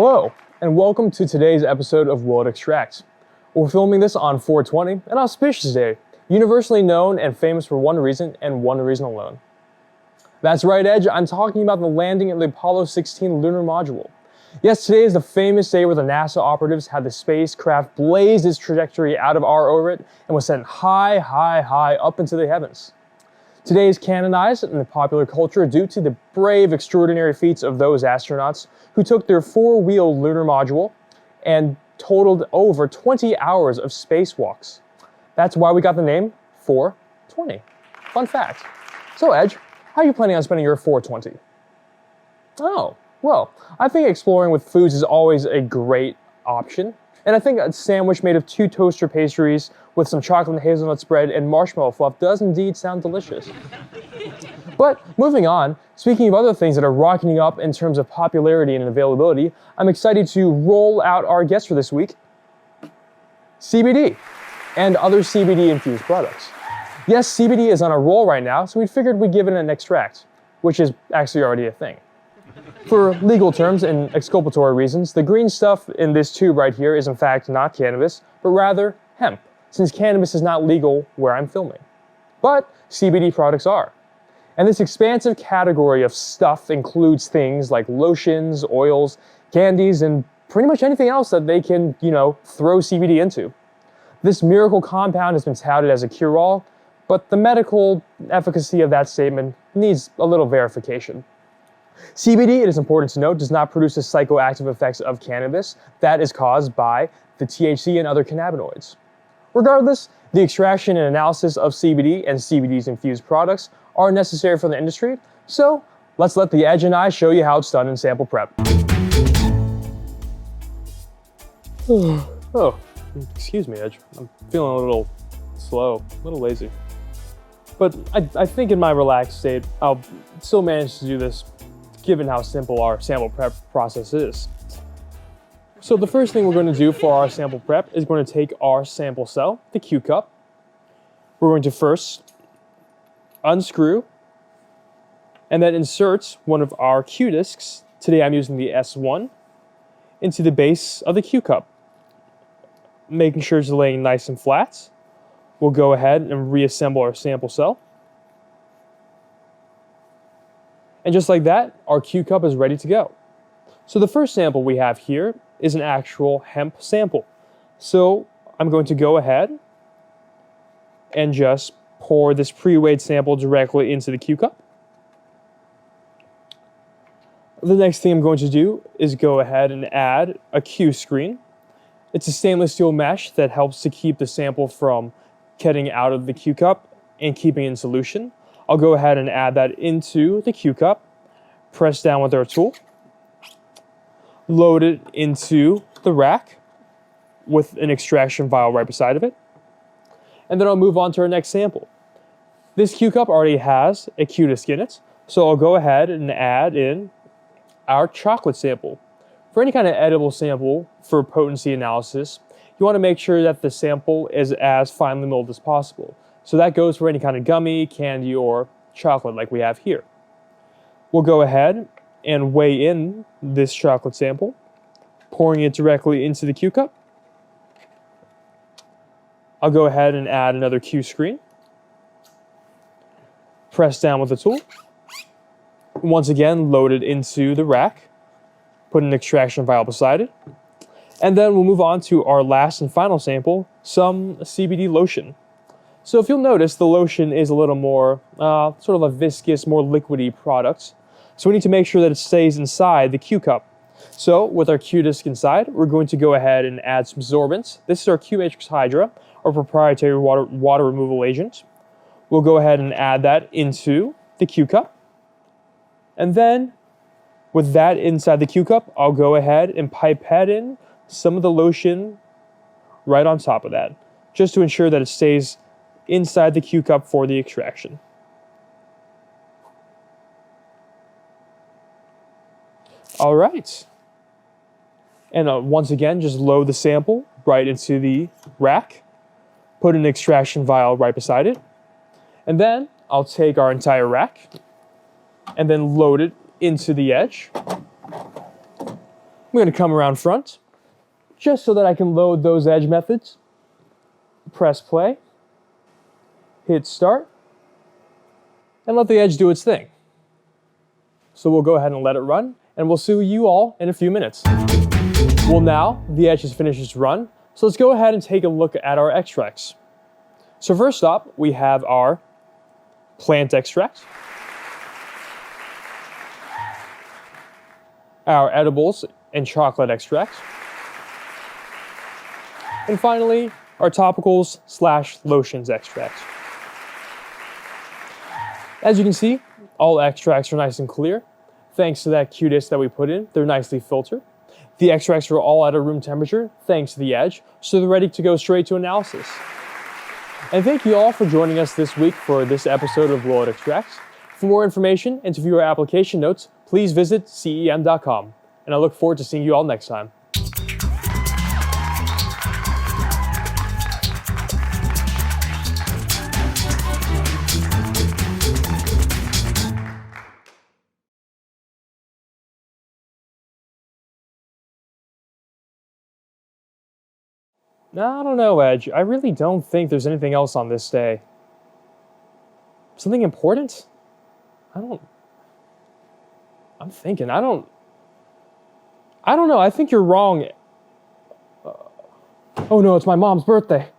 Hello, and welcome to today's episode of Will It Extract. We're filming this on 4/20, an auspicious day, universally known and famous for one reason and one reason alone. That's right, Edge, I'm talking about the landing of the Apollo 16 lunar module. Yes, today is the famous day where the NASA operatives had the spacecraft blaze its trajectory out of our orbit and was sent high, high, high up into the heavens. Today is canonized in the popular culture due to the brave, extraordinary feats of those astronauts who took their four-wheel lunar module and totaled over 20 hours of spacewalks. That's why we got the name 420. Fun fact. So, Edge, how are you planning on spending your 420? Oh, well, I think exploring with foods is always a great option. And I think a sandwich made of 2 toaster pastries with some chocolate and hazelnut spread and marshmallow fluff does indeed sound delicious. But moving on, speaking of other things that are rocketing up in terms of popularity and availability, I'm excited to roll out our guest for this week, CBD, and other CBD-infused products. Yes, CBD is on a roll right now, so we figured we'd give it an extract, which is actually already a thing. For legal terms and exculpatory reasons, the green stuff in this tube right here is in fact not cannabis, but rather hemp, since cannabis is not legal where I'm filming. But CBD products are. And this expansive category of stuff includes things like lotions, oils, candies, and pretty much anything else that they can, throw CBD into. This miracle compound has been touted as a cure-all, but the medical efficacy of that statement needs a little verification. CBD, it is important to note, does not produce the psychoactive effects of cannabis that is caused by the THC and other cannabinoids. Regardless, the extraction and analysis of CBD and CBD's infused products are necessary for the industry, so let's let the Edge and I show you how it's done in sample prep. Oh, excuse me, Edge. I'm feeling a little slow, a little lazy. But I think in my relaxed state, I'll still manage to do this given how simple our sample prep process is. So the first thing we're going to do for our sample prep is going to take our sample cell, the Q cup. We're going to first unscrew and then insert one of our Q discs, today I'm using the S1, into the base of the Q cup. Making sure it's laying nice and flat, we'll go ahead and reassemble our sample cell. And just like that, our Q cup is ready to go. So the first sample we have here is an actual hemp sample. So I'm going to go ahead and just pour this pre-weighed sample directly into the Q cup. The next thing I'm going to do is go ahead and add a Q screen. It's a stainless steel mesh that helps to keep the sample from getting out of the Q cup and keeping it in solution. I'll go ahead and add that into the Q cup, press down with our tool, load it into the rack with an extraction vial right beside of it, and then I'll move on to our next sample. This Q cup already has a Q disc in it, so I'll go ahead and add in our chocolate sample. For any kind of edible sample for potency analysis, you want to make sure that the sample is as finely molded as possible. So that goes for any kind of gummy, candy, or chocolate like we have here. We'll go ahead and weigh in this chocolate sample, pouring it directly into the Q cup. I'll go ahead and add another Q screen. Press down with the tool. Once again, load it into the rack. Put an extraction vial beside it. And then we'll move on to our last and final sample, some CBD lotion. So if you'll notice, the lotion is a little more sort of a viscous, more liquidy product. So we need to make sure that it stays inside the Q cup. So with our Q disc inside, we're going to go ahead and add some sorbents. This is our Q Matrix Hydra, our proprietary water removal agent. We'll go ahead and add that into the Q cup. And then with that inside the Q cup, I'll go ahead and pipette in some of the lotion right on top of that, just to ensure that it stays inside the Q cup for the extraction. All right. And once again, just load the sample right into the rack, put an extraction vial right beside it, and then I'll take our entire rack and then load it into the edge. I'm going to come around front, just so that I can load those edge methods. Press play, hit start, and let the edge do its thing. So we'll go ahead and let it run, and we'll see you all in a few minutes. Well, now the edge has finished its run, so let's go ahead and take a look at our extracts. So first up, we have our plant extract, our edibles and chocolate extract, and finally, our topicals/lotions extract. As you can see, all extracts are nice and clear. Thanks to that Q-disc that we put in, they're nicely filtered. The extracts are all at a room temperature, thanks to the edge, so they're ready to go straight to analysis. And thank you all for joining us this week for this episode of World Extracts. For more information and to view our application notes, please visit cem.com. And I look forward to seeing you all next time. I don't know, Edge. I really don't think there's anything else on this day. Something important? I'm thinking. I don't know. I think you're wrong. Oh no, it's my mom's birthday.